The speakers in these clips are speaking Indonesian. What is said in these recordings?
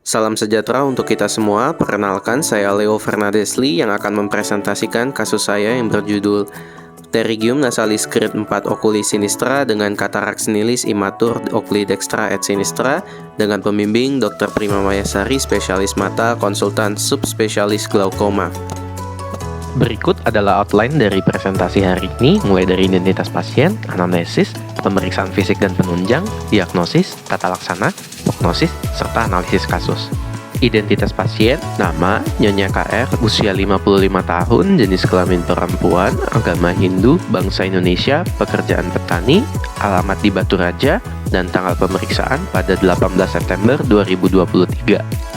Salam sejahtera untuk kita semua. Perkenalkan, saya Leo Fernandesli yang akan mempresentasikan kasus saya yang berjudul Pterygium nasalis grade 4 oculi sinistra dengan katarak senilis immatur oculi dextra et sinistra dengan pembimbing Dr. Prima Mayasari, spesialis mata, konsultan subspesialis glaukoma. Berikut adalah outline dari presentasi hari ini, mulai dari identitas pasien, anamnesis, pemeriksaan fisik dan penunjang, diagnosis, tata laksana, prognosis, serta analisis kasus. Identitas pasien, nama, Nyonya KR, usia 55 tahun, jenis kelamin perempuan, agama Hindu, bangsa Indonesia, pekerjaan petani, alamat di Batu Raja, dan tanggal pemeriksaan pada 18 September 2023.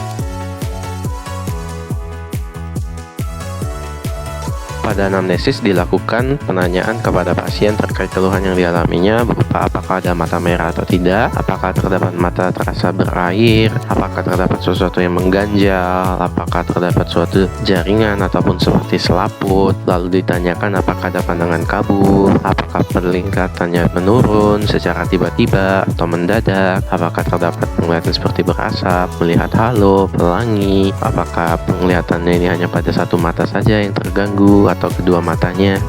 Pada anamnesis dilakukan penanyaan kepada pasien terkait keluhan yang dialaminya berupa apakah ada mata merah atau tidak, apakah terdapat mata terasa berair, apakah terdapat sesuatu yang mengganjal, apakah terdapat suatu jaringan ataupun seperti selaput, lalu ditanyakan apakah ada pandangan kabur, apakah penglihatannya menurun secara tiba-tiba atau mendadak, apakah terdapat penglihatan seperti berasap, melihat halo, pelangi, apakah penglihatannya ini hanya pada satu mata saja yang terganggu atau kedua matanya.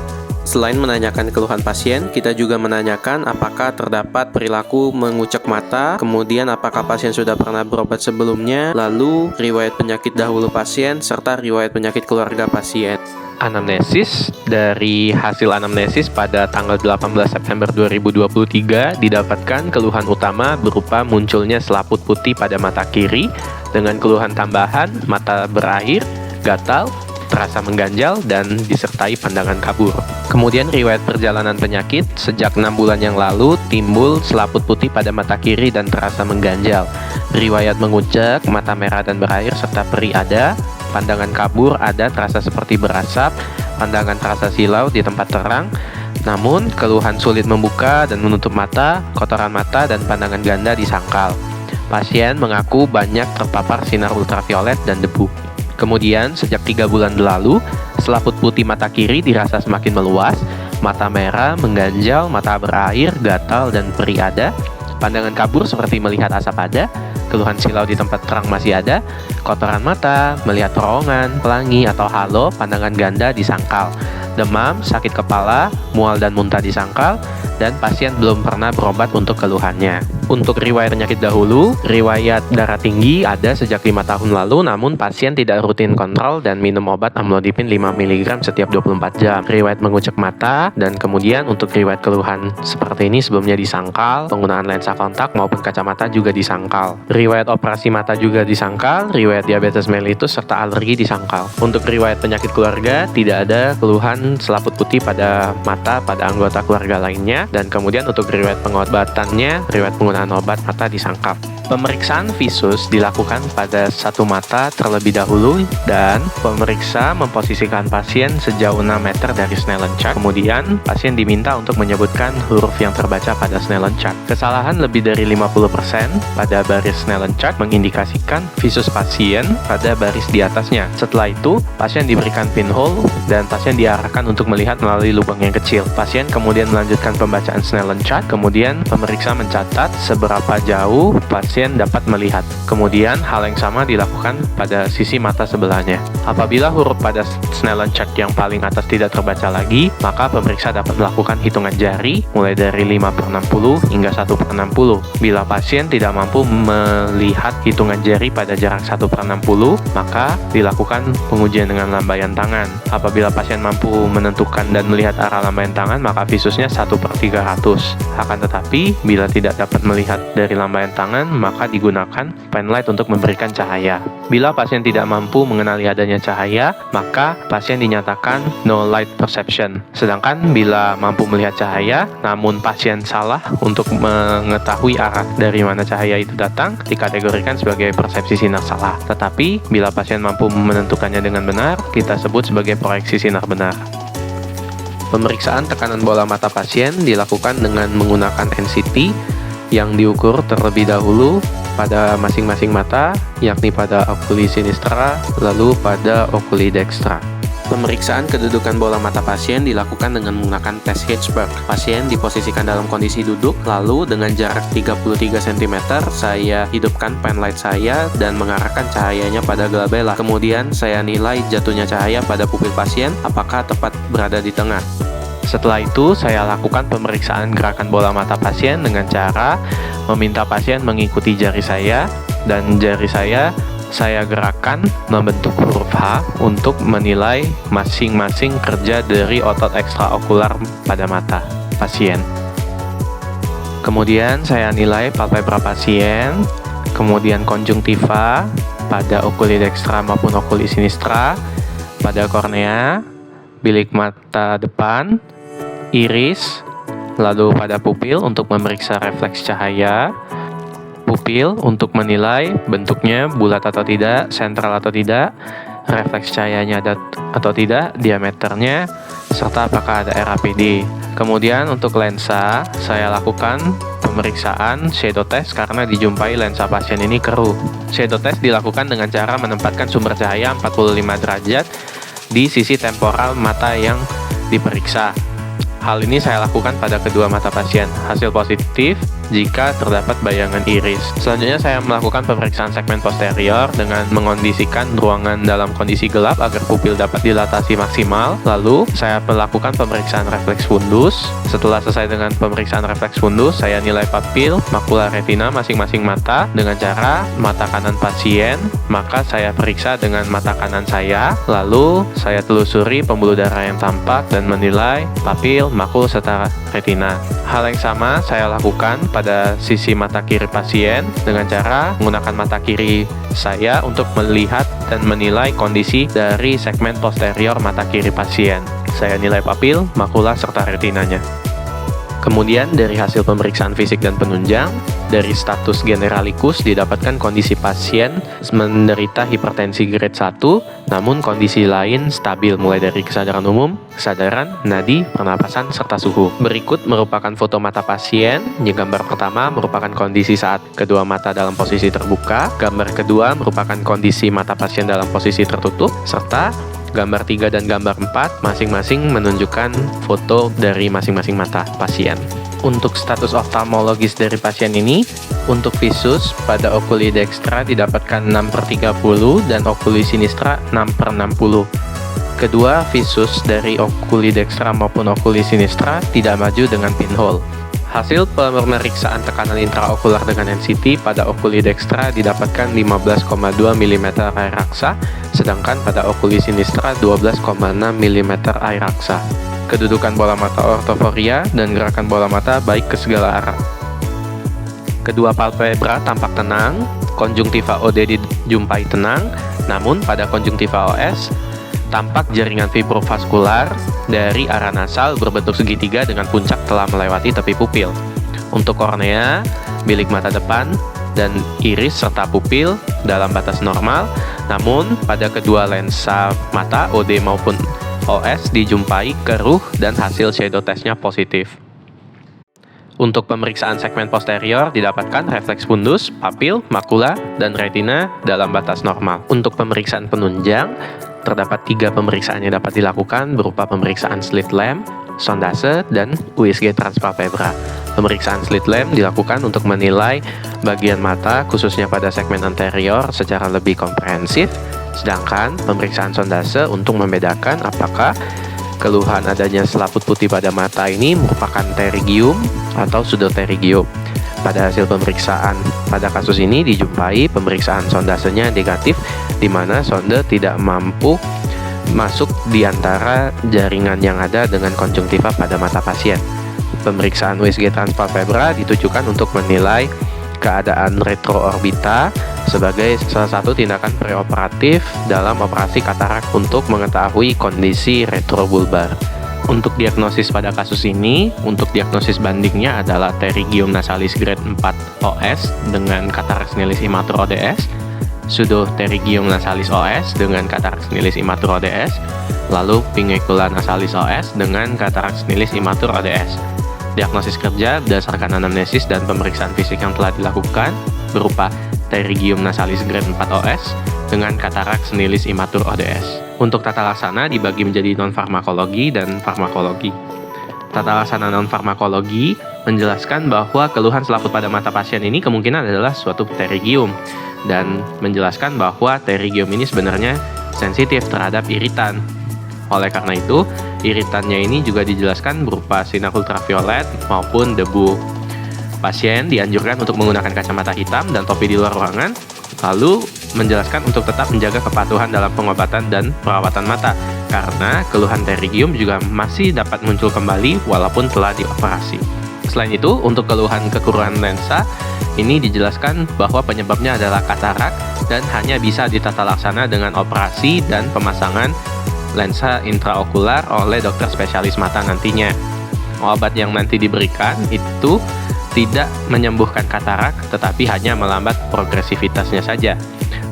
Selain menanyakan keluhan pasien, kita juga menanyakan apakah terdapat perilaku mengucek mata, kemudian apakah pasien sudah pernah berobat sebelumnya, lalu riwayat penyakit dahulu pasien, serta riwayat penyakit keluarga pasien. Anamnesis, dari hasil anamnesis pada tanggal 18 September 2023 didapatkan keluhan utama berupa munculnya selaput putih pada mata kiri dengan keluhan tambahan mata berair, gatal, terasa mengganjal, dan disertai pandangan kabur. Kemudian riwayat perjalanan penyakit, sejak 6 bulan yang lalu timbul selaput putih pada mata kiri dan terasa mengganjal. Riwayat mengucek, mata merah dan berair serta perih ada, pandangan kabur ada terasa seperti berasap, pandangan terasa silau di tempat terang, namun keluhan sulit membuka dan menutup mata, kotoran mata, dan pandangan ganda di sangkal. Pasien mengaku banyak terpapar sinar ultraviolet dan debu. Kemudian, sejak 3 bulan lalu, selaput putih mata kiri dirasa semakin meluas, mata merah, mengganjal, mata berair, gatal, dan perih ada, pandangan kabur seperti melihat asap ada, keluhan silau di tempat terang masih ada, kotoran mata, melihat terowongan, pelangi atau halo, pandangan ganda di sangkal, demam, sakit kepala, mual dan muntah di sangkal, dan pasien belum pernah berobat untuk keluhannya. Untuk riwayat penyakit dahulu, riwayat darah tinggi ada sejak 5 tahun lalu, namun pasien tidak rutin kontrol dan minum obat amlodipin 5 mg setiap 24 jam. Riwayat mengucek mata, dan kemudian untuk riwayat keluhan seperti ini sebelumnya disangkal, penggunaan lensa kontak maupun kacamata juga disangkal. Riwayat operasi mata juga disangkal, riwayat diabetes mellitus serta alergi disangkal. Untuk riwayat penyakit keluarga, tidak ada keluhan selaput putih pada mata pada anggota keluarga lainnya, dan kemudian untuk riwayat pengobatannya, riwayat penggunaan obat mata disangkal. Pemeriksaan visus dilakukan pada satu mata terlebih dahulu, dan pemeriksa memposisikan pasien sejauh 6 meter dari Snellen chart. Kemudian pasien diminta untuk menyebutkan huruf yang terbaca pada Snellen chart. Kesalahan lebih dari 50% pada baris Snellen chart mengindikasikan visus pasien pada baris di atasnya. Setelah itu, pasien diberikan pinhole dan pasien diarahkan untuk melihat melalui lubang yang kecil. Pasien kemudian melanjutkan pembacaan Snellen chart, kemudian pemeriksa mencatat seberapa jauh pasien dapat melihat. Kemudian hal yang sama dilakukan pada sisi mata sebelahnya. Apabila huruf pada Snellen chart yang paling atas tidak terbaca lagi, maka pemeriksa dapat melakukan hitungan jari mulai dari 5/60 hingga 1/60. Bila pasien tidak mampu melihat hitungan jari pada jarak 1/60, maka dilakukan pengujian dengan lambaian tangan. Apabila pasien mampu menentukan dan melihat arah lambaian tangan, maka visusnya 1/300. Akan tetapi, bila tidak dapat melihat dari lambaian tangan, maka digunakan penlight untuk memberikan cahaya. Bila pasien tidak mampu mengenali adanya cahaya, maka pasien dinyatakan no light perception. Sedangkan bila mampu melihat cahaya, namun pasien salah untuk mengetahui arah dari mana cahaya itu datang, dikategorikan sebagai persepsi sinar salah. Tetapi, bila pasien mampu menentukannya dengan benar, kita sebut sebagai proyeksi sinar benar. Pemeriksaan tekanan bola mata pasien dilakukan dengan menggunakan NCT yang diukur terlebih dahulu pada masing-masing mata, yakni pada oculi sinistra lalu pada oculi dextra. Pemeriksaan kedudukan bola mata pasien dilakukan dengan menggunakan tes Hirschberg. Pasien diposisikan dalam kondisi duduk, lalu dengan jarak 33 cm, saya hidupkan pen light saya dan mengarahkan cahayanya pada glabella. Kemudian saya nilai jatuhnya cahaya pada pupil pasien, apakah tepat berada di tengah. Setelah itu, saya lakukan pemeriksaan gerakan bola mata pasien dengan cara meminta pasien mengikuti jari saya, dan jari saya gerakkan membentuk huruf H untuk menilai masing-masing kerja dari otot ekstraokular pada mata pasien. Kemudian saya nilai palpebra pasien, kemudian konjungtiva pada okuli dextra maupun okuli sinistra, pada kornea, bilik mata depan, iris, lalu pada pupil untuk memeriksa refleks cahaya, pupil untuk menilai bentuknya bulat atau tidak, sentral atau tidak, refleks cahayanya ada atau tidak, diameternya, serta apakah ada RAPD. Kemudian untuk lensa, saya lakukan pemeriksaan shadow test karena dijumpai lensa pasien ini keruh. Shadow test dilakukan dengan cara menempatkan sumber cahaya 45 derajat di sisi temporal mata yang diperiksa. Hal ini saya lakukan pada kedua mata pasien. Hasil positif jika terdapat bayangan iris. Selanjutnya saya melakukan pemeriksaan segmen posterior dengan mengondisikan ruangan dalam kondisi gelap agar pupil dapat dilatasi maksimal. Lalu saya melakukan pemeriksaan refleks fundus. Setelah selesai dengan pemeriksaan refleks fundus, saya nilai papil, makula, retina masing-masing mata dengan cara mata kanan pasien, maka saya periksa dengan mata kanan saya. Lalu saya telusuri pembuluh darah yang tampak dan menilai papil, makul, serta retina. Hal yang sama saya lakukan pada sisi mata kiri pasien dengan cara menggunakan mata kiri saya untuk melihat dan menilai kondisi dari segmen posterior mata kiri pasien. Saya nilai papil, makula, serta retinanya. Kemudian dari hasil pemeriksaan fisik dan penunjang, dari status generalicus didapatkan kondisi pasien menderita hipertensi grade 1, namun kondisi lain stabil mulai dari kesadaran umum, kesadaran, nadi, pernapasan, serta suhu. Berikut merupakan foto mata pasien. Yang gambar pertama merupakan kondisi saat kedua mata dalam posisi terbuka, gambar kedua merupakan kondisi mata pasien dalam posisi tertutup, serta gambar 3 dan gambar 4 masing-masing menunjukkan foto dari masing-masing mata pasien. Untuk status oftalmologis dari pasien ini, untuk visus pada okuli dextra didapatkan 6/30 dan okuli sinistra 6/60. Kedua visus dari okuli dextra maupun okuli sinistra tidak maju dengan pinhole. Hasil pemeriksaan tekanan intraokular dengan NCT pada okuli dextra didapatkan 15,2 mm air raksa, sedangkan pada okuli sinistra 12,6 mm air raksa. Kedudukan bola mata ortoforia dan gerakan bola mata baik ke segala arah. Kedua palpebra tampak tenang, konjungtiva OD dijumpai tenang, namun pada konjungtiva OS tampak jaringan fibrovaskular dari arah nasal berbentuk segitiga dengan puncak telah melewati tepi pupil. Untuk kornea, bilik mata depan, dan iris serta pupil dalam batas normal, namun pada kedua lensa mata OD maupun OS dijumpai keruh dan hasil shadow testnya positif. Untuk pemeriksaan segmen posterior didapatkan refleks fundus, papil, makula, dan retina dalam batas normal. Untuk pemeriksaan penunjang, terdapat 3 pemeriksaan yang dapat dilakukan berupa pemeriksaan slit lamp, sondase, dan USG transpalpebra. Pemeriksaan slit lamp dilakukan untuk menilai bagian mata khususnya pada segmen anterior secara lebih komprehensif, sedangkan pemeriksaan sondase untuk membedakan apakah keluhan adanya selaput putih pada mata ini merupakan pterygium atau pseudopterygium. Pada hasil pemeriksaan pada kasus ini dijumpai pemeriksaan sondasenya negatif, di mana sonde tidak mampu masuk di antara jaringan yang ada dengan konjungtiva pada mata pasien. Pemeriksaan USG transpalpebra ditujukan untuk menilai keadaan retroorbita sebagai salah satu tindakan preoperatif dalam operasi katarak untuk mengetahui kondisi retrobulbar. Untuk diagnosis pada kasus ini, untuk diagnosis bandingnya adalah pterygium nasalis grade 4 OS dengan katarak senilis immature ODS, pseudopterygium nasalis OS dengan katarak senilis immature ODS, lalu pinguicula nasalis OS dengan katarak senilis immature ODS. Diagnosis kerja berdasarkan anamnesis dan pemeriksaan fisik yang telah dilakukan berupa pterygium nasalis grade 4 OS dengan katarak senilis imatur ODS. Untuk tata laksana dibagi menjadi non-farmakologi dan farmakologi. Tata laksana non-farmakologi menjelaskan bahwa keluhan selaput pada mata pasien ini kemungkinan adalah suatu pterygium, dan menjelaskan bahwa pterygium ini sebenarnya sensitif terhadap iritan. Oleh karena itu, iritannya ini juga dijelaskan berupa sinar ultraviolet maupun debu. Pasien dianjurkan untuk menggunakan kacamata hitam dan topi di luar ruangan, lalu menjelaskan untuk tetap menjaga kepatuhan dalam pengobatan dan perawatan mata, karena keluhan pterygium juga masih dapat muncul kembali walaupun telah dioperasi. Selain itu, untuk keluhan kekurangan lensa, ini dijelaskan bahwa penyebabnya adalah katarak dan hanya bisa ditata laksana dengan operasi dan pemasangan lensa intraokular oleh dokter spesialis mata nantinya. Obat yang nanti diberikan itu tidak menyembuhkan katarak, tetapi hanya melambat progresivitasnya saja.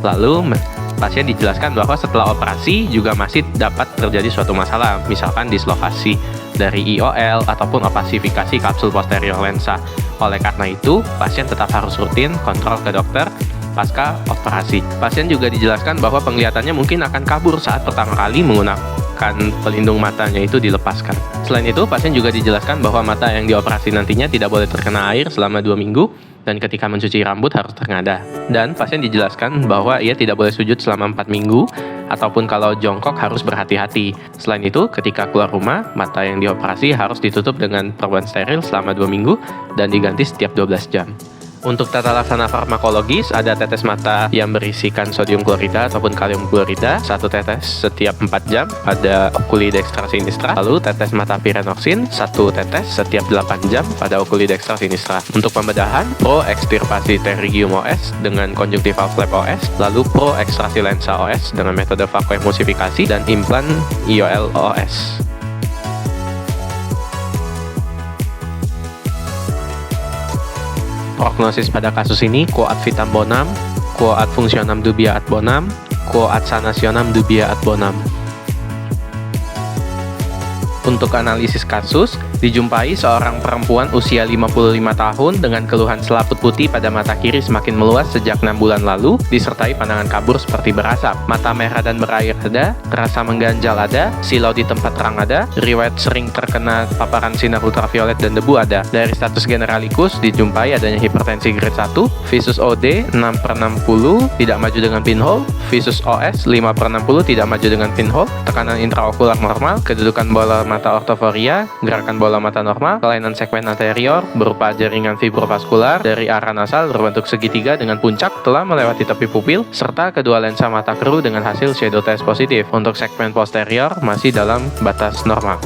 Lalu, pasien dijelaskan bahwa setelah operasi juga masih dapat terjadi suatu masalah, misalkan dislokasi dari IOL ataupun opasifikasi kapsul posterior lensa. Oleh karena itu, pasien tetap harus rutin kontrol ke dokter pasca operasi. Pasien juga dijelaskan bahwa penglihatannya mungkin akan kabur saat pertama kali menggunakan pelindung matanya itu dilepaskan. Selain itu, pasien juga dijelaskan bahwa mata yang dioperasi nantinya tidak boleh terkena air selama 2 minggu, dan ketika mencuci rambut harus tengadah. Dan pasien dijelaskan bahwa ia tidak boleh sujud selama 4 minggu, ataupun kalau jongkok harus berhati-hati. Selain itu, ketika keluar rumah, mata yang dioperasi harus ditutup dengan perban steril selama 2 minggu dan diganti setiap 12 jam. Untuk tata laksana farmakologis, ada tetes mata yang berisikan sodium klorida ataupun kalium klorida, 1 tetes setiap 4 jam pada okuli dextra sinistra. Lalu tetes mata pirenoksin, 1 tetes setiap 8 jam pada okuli dextra sinistra. Untuk pembedahan, pro ekstirpasi pterygium OS dengan conjunctival flap OS, lalu pro ekstrasi lensa OS dengan metode vakuemulsifikasi, dan implan IOL OS. Prognosis pada kasus ini, quo ad vitam bonam, quo ad functionam dubia ad bonam, quo ad sanationem dubia ad bonam. Untuk analisis kasus, dijumpai seorang perempuan usia 55 tahun dengan keluhan selaput putih pada mata kiri semakin meluas sejak 6 bulan lalu, disertai pandangan kabur seperti berasap. Mata merah dan berair ada, rasa mengganjal ada, silau di tempat terang ada, riwayat sering terkena paparan sinar ultraviolet dan debu ada. Dari status generalikus, dijumpai adanya hipertensi grade 1, visus OD 6/60 tidak maju dengan pinhole, visus OS 5/60 tidak maju dengan pinhole, tekanan intraokular normal, kedudukan bola mata ortoforia, gerakan bola mata normal, kelainan segmen anterior berupa jaringan fibrovaskular dari arah nasal berbentuk segitiga dengan puncak telah melewati tepi pupil, serta kedua lensa mata keruh dengan hasil shadow test positif. Untuk segmen posterior masih dalam batas normal.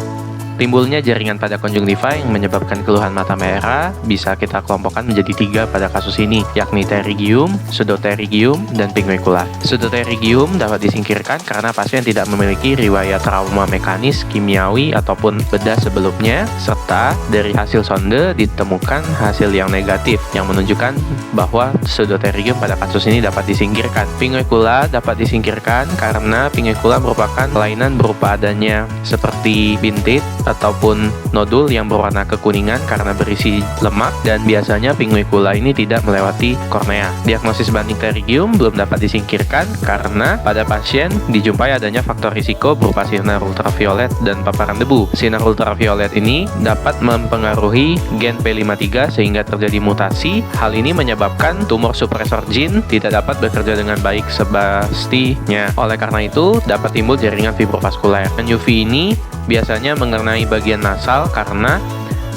Timbulnya jaringan pada konjungtiva yang menyebabkan keluhan mata merah bisa kita kelompokkan menjadi 3 pada kasus ini, yakni pterygium, pseudopterygium, dan pinguicula. Pseudopterygium dapat disingkirkan karena pasien tidak memiliki riwayat trauma mekanis, kimiawi, ataupun bedah sebelumnya, serta dari hasil sonde ditemukan hasil yang negatif yang menunjukkan bahwa pseudopterygium pada kasus ini dapat disingkirkan. Pinguicula dapat disingkirkan karena pinguicula merupakan kelainan berupa adanya seperti bintit ataupun nodul yang berwarna kekuningan karena berisi lemak, dan biasanya pinguicula ini tidak melewati kornea. Diagnosis banding pterygium belum dapat disingkirkan karena pada pasien dijumpai adanya faktor risiko berupa sinar ultraviolet dan paparan debu. Sinar ultraviolet ini dapat mempengaruhi gen P53 sehingga terjadi mutasi. Hal ini menyebabkan tumor supresor jin tidak dapat bekerja dengan baik semestinya. Oleh karena itu, dapat timbul jaringan fibrovaskuler. UV ini biasanya mengenai bagian nasal karena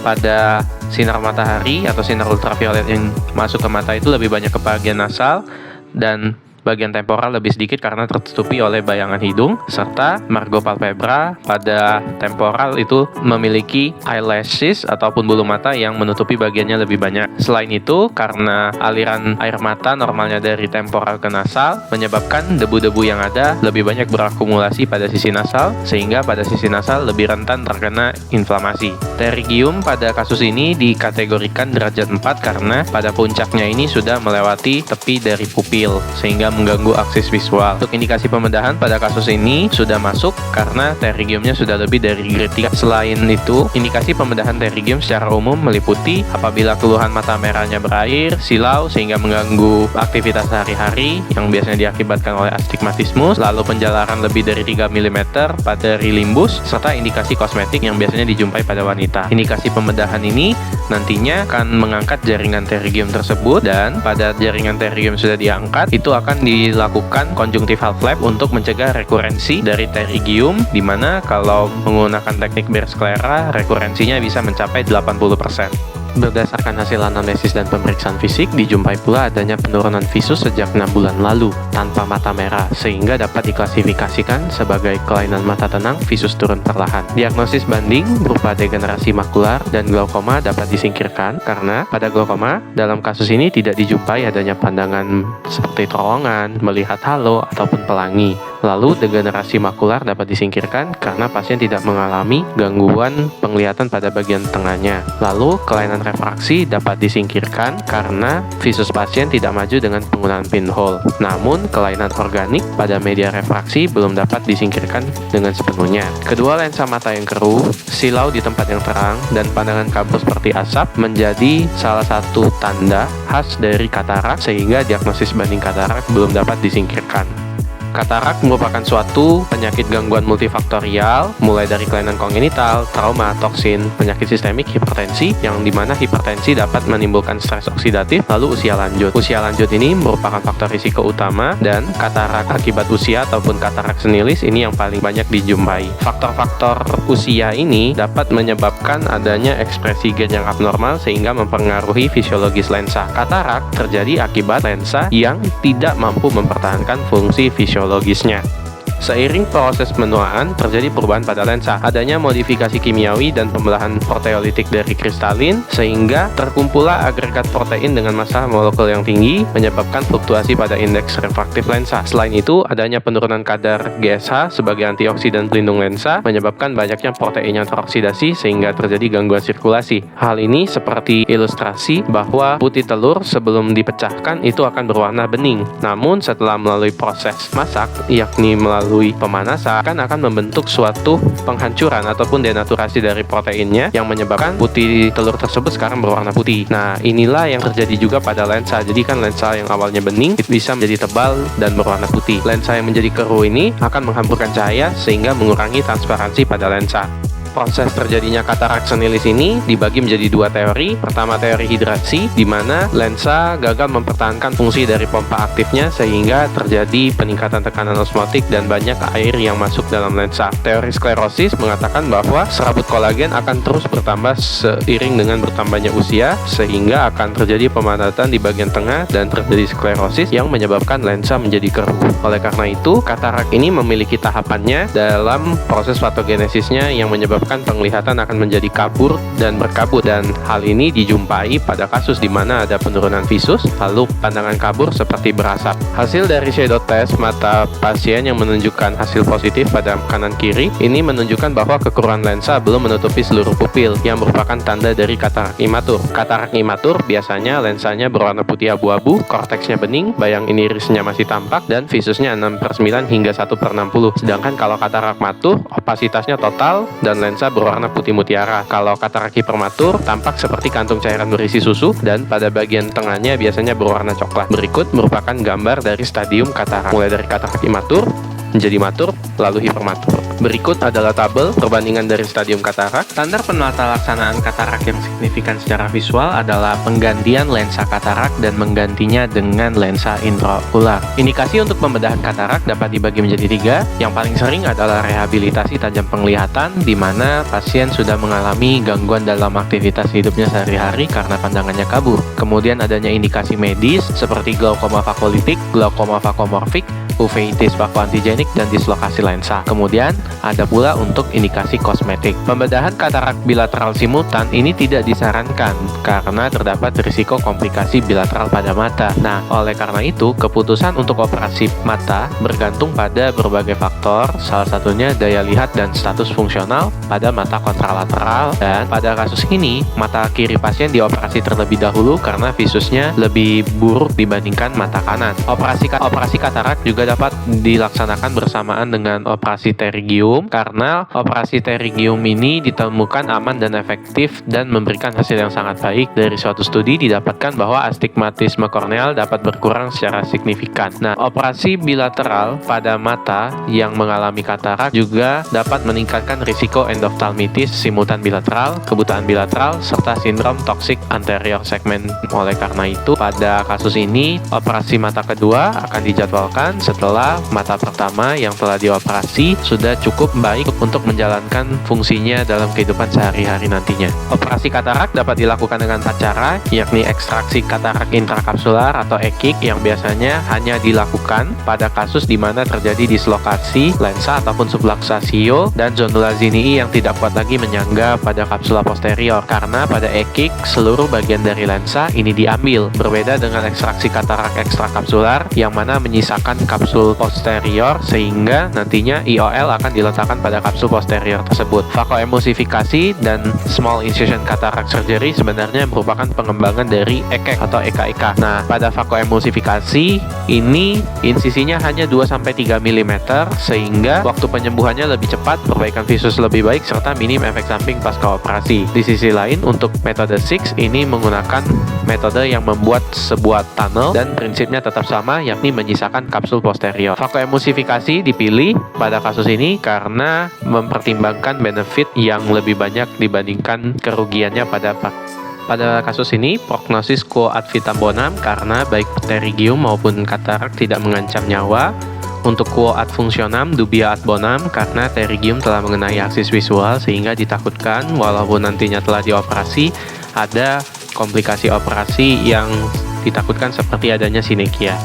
pada sinar matahari atau sinar ultraviolet yang masuk ke mata itu lebih banyak ke bagian nasal, dan bagian temporal lebih sedikit karena tertutupi oleh bayangan hidung, serta margo palpebra pada temporal itu memiliki eyelashes ataupun bulu mata yang menutupi bagiannya lebih banyak. Selain itu, karena aliran air mata normalnya dari temporal ke nasal menyebabkan debu-debu yang ada lebih banyak berakumulasi pada sisi nasal, sehingga pada sisi nasal lebih rentan terkena inflamasi. Pterygium pada kasus ini dikategorikan derajat 4 karena pada puncaknya ini sudah melewati tepi dari pupil, sehingga tidak mengganggu akses visual. Untuk indikasi pembedahan pada kasus ini sudah masuk karena pterygiumnya sudah lebih dari grade 3. Selain itu, indikasi pembedahan pterygium secara umum meliputi apabila keluhan mata merahnya berair, silau sehingga mengganggu aktivitas sehari-hari yang biasanya diakibatkan oleh astigmatismus, lalu penjalaran lebih dari 3 mm pada limbus, serta indikasi kosmetik yang biasanya dijumpai pada wanita. Indikasi pembedahan ini nantinya akan mengangkat jaringan pterygium tersebut, dan pada jaringan pterygium sudah diangkat, itu akan dilakukan conjunctival flap untuk mencegah rekurensi dari pterygium, di mana kalau menggunakan teknik Behr-Sklera, rekurensinya bisa mencapai 80%. Berdasarkan hasil anamnesis dan pemeriksaan fisik, dijumpai pula adanya penurunan visus sejak 6 bulan lalu tanpa mata merah, sehingga dapat diklasifikasikan sebagai kelainan mata tenang visus turun perlahan. Diagnosis banding berupa degenerasi makular dan glaukoma dapat disingkirkan karena pada glaukoma dalam kasus ini tidak dijumpai adanya pandangan seperti terowongan, melihat halo, ataupun pelangi. Lalu degenerasi makular dapat disingkirkan karena pasien tidak mengalami gangguan penglihatan pada bagian tengahnya. Lalu kelainan refraksi dapat disingkirkan karena visus pasien tidak maju dengan penggunaan pinhole. Namun kelainan organik pada media refraksi belum dapat disingkirkan dengan sepenuhnya. Kedua lensa mata yang keruh, silau di tempat yang terang, dan pandangan kabur seperti asap menjadi salah satu tanda khas dari katarak, sehingga diagnosis banding katarak belum dapat disingkirkan. Katarak merupakan suatu penyakit gangguan multifaktorial, mulai dari kelainan kongenital, trauma, toksin, penyakit sistemik, hipertensi, yang dimana hipertensi dapat menimbulkan stres oksidatif, lalu usia lanjut. Usia lanjut ini merupakan faktor risiko utama, dan katarak akibat usia ataupun katarak senilis ini yang paling banyak dijumpai. Faktor-faktor usia ini dapat menyebabkan adanya ekspresi gen yang abnormal sehingga mempengaruhi fisiologis lensa. Katarak terjadi akibat lensa yang tidak mampu mempertahankan fungsi fisiologisnya. Seiring proses penuaan, terjadi perubahan pada lensa. Adanya modifikasi kimiawi dan pembelahan proteolitik dari kristalin, sehingga terkumpullah agregat protein dengan massa molekul yang tinggi, menyebabkan fluktuasi pada indeks refraktif lensa. Selain itu, adanya penurunan kadar GSH sebagai antioksidan pelindung lensa, menyebabkan banyaknya protein yang teroksidasi, sehingga terjadi gangguan sirkulasi. Hal ini seperti ilustrasi bahwa putih telur sebelum dipecahkan itu akan berwarna bening. Namun, setelah melalui proses masak, yakni melalui pemanasan, akan membentuk suatu penghancuran ataupun denaturasi dari proteinnya yang menyebabkan putih telur tersebut sekarang berwarna putih. Nah, inilah yang terjadi juga pada lensa. Jadi kan lensa yang awalnya bening bisa menjadi tebal dan berwarna putih. Lensa yang menjadi keruh ini akan menghamburkan cahaya sehingga mengurangi transparansi pada lensa. Proses terjadinya katarak senilis ini dibagi menjadi dua teori. Pertama, teori hidrasi, di mana lensa gagal mempertahankan fungsi dari pompa aktifnya sehingga terjadi peningkatan tekanan osmotik dan banyak air yang masuk dalam lensa. Teori sklerosis mengatakan bahwa serabut kolagen akan terus bertambah seiring dengan bertambahnya usia, sehingga akan terjadi pemadatan di bagian tengah dan terjadi sklerosis yang menyebabkan lensa menjadi keruh. Oleh karena itu, katarak ini memiliki tahapannya dalam proses patogenesisnya yang menyebabkan penglihatan akan menjadi kabur dan berkabut, dan hal ini dijumpai pada kasus di mana ada penurunan visus lalu pandangan kabur seperti berasap. Hasil dari shadow test mata pasien yang menunjukkan hasil positif pada kanan kiri ini menunjukkan bahwa kekurangan lensa belum menutupi seluruh pupil yang merupakan tanda dari katarak imatur. Katarak imatur biasanya lensanya berwarna putih abu-abu, korteksnya bening, bayang irisnya masih tampak, dan visusnya 6/9 hingga 1/60. Sedangkan kalau katarak matur, opasitasnya total dan lensa berwarna putih mutiara. Kalau katarak hipermatur, tampak seperti kantung cairan berisi susu, dan pada bagian tengahnya biasanya berwarna coklat. Berikut merupakan gambar dari stadium katarak, mulai dari katarak imatur, menjadi matur, lalu hipermatur. Berikut adalah tabel perbandingan dari stadium katarak. Standar penata laksanaan katarak yang signifikan secara visual adalah penggantian lensa katarak dan menggantinya dengan lensa intraokular. Indikasi untuk pembedahan katarak dapat dibagi menjadi 3. Yang paling sering adalah rehabilitasi tajam penglihatan, di mana pasien sudah mengalami gangguan dalam aktivitas hidupnya sehari-hari karena pandangannya kabur. Kemudian adanya indikasi medis seperti glaukoma fakolitik, glaukoma vakomorfik, uveitis vakoantigenik, dan dislokasi lensa. Kemudian ada pula untuk indikasi kosmetik. Pembedahan katarak bilateral simultan ini tidak disarankan karena terdapat risiko komplikasi bilateral pada mata. Nah, oleh karena itu, keputusan untuk operasi mata bergantung pada berbagai faktor, salah satunya daya lihat dan status fungsional pada mata kontralateral, dan pada kasus ini, mata kiri pasien dioperasi terlebih dahulu karena visusnya lebih buruk dibandingkan mata kanan. Operasi katarak juga dapat dilaksanakan bersamaan dengan operasi pterygium karena operasi pterygium ini ditemukan aman dan efektif dan memberikan hasil yang sangat baik. Dari suatu studi didapatkan bahwa astigmatisme korneal dapat berkurang secara signifikan. Nah, operasi bilateral pada mata yang mengalami katarak juga dapat meningkatkan risiko endoftalmitis simultan bilateral, kebutaan bilateral, serta sindrom toxic anterior segment. Oleh karena itu, pada kasus ini, operasi mata kedua akan dijadwalkan setelah mata pertama yang telah dioperasi sudah cukup baik untuk menjalankan fungsinya dalam kehidupan sehari-hari nantinya. Operasi katarak dapat dilakukan dengan 4 cara, yakni ekstraksi katarak intrakapsular atau EKIK yang biasanya hanya dilakukan pada kasus di mana terjadi dislokasi lensa ataupun subluxatio dan zonula zinii yang tidak kuat lagi menyangga pada kapsula posterior. Karena pada EKIK seluruh bagian dari lensa ini diambil, berbeda dengan ekstraksi katarak ekstrakapsular yang mana menyisakan kapsul posterior sehingga nantinya IOL akan diletakkan pada kapsul posterior tersebut. Vakoemulsifikasi dan small incision cataract surgery sebenarnya merupakan pengembangan dari EKEK atau EKIK. Nah, pada vakoemulsifikasi ini insisinya hanya 2-3 mm sehingga waktu penyembuhannya lebih cepat, perbaikan visus lebih baik, serta minim efek samping pasca operasi. Di sisi lain, untuk metode 6 ini menggunakan metode yang membuat sebuah tunnel dan prinsipnya tetap sama, yakni menyisakan kapsul posterior. Vakoemulsifikasi dipilih pada kasus ini karena mempertimbangkan benefit yang lebih banyak dibandingkan kerugiannya pada kasus ini, prognosis quo ad vitam bonum karena baik pterygium maupun katarak tidak mengancam nyawa. Untuk quo ad functionam dubia ad bonum karena pterygium telah mengenai aksis visual sehingga ditakutkan walaupun nantinya telah dioperasi ada komplikasi operasi yang ditakutkan seperti adanya sinekia.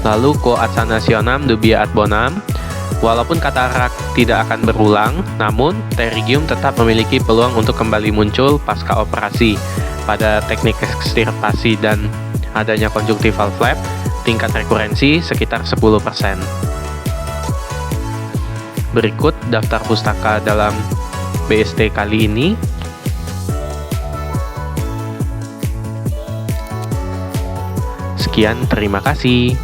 Lalu quo ad sanationam dubia ad bonum, walaupun katarak tidak akan berulang, namun pterygium tetap memiliki peluang untuk kembali muncul pasca operasi. Pada teknik ekstirpasi dan adanya conjunctival flap, tingkat rekurensi sekitar 10%. Berikut daftar pustaka dalam BST kali ini. Sekian, terima kasih.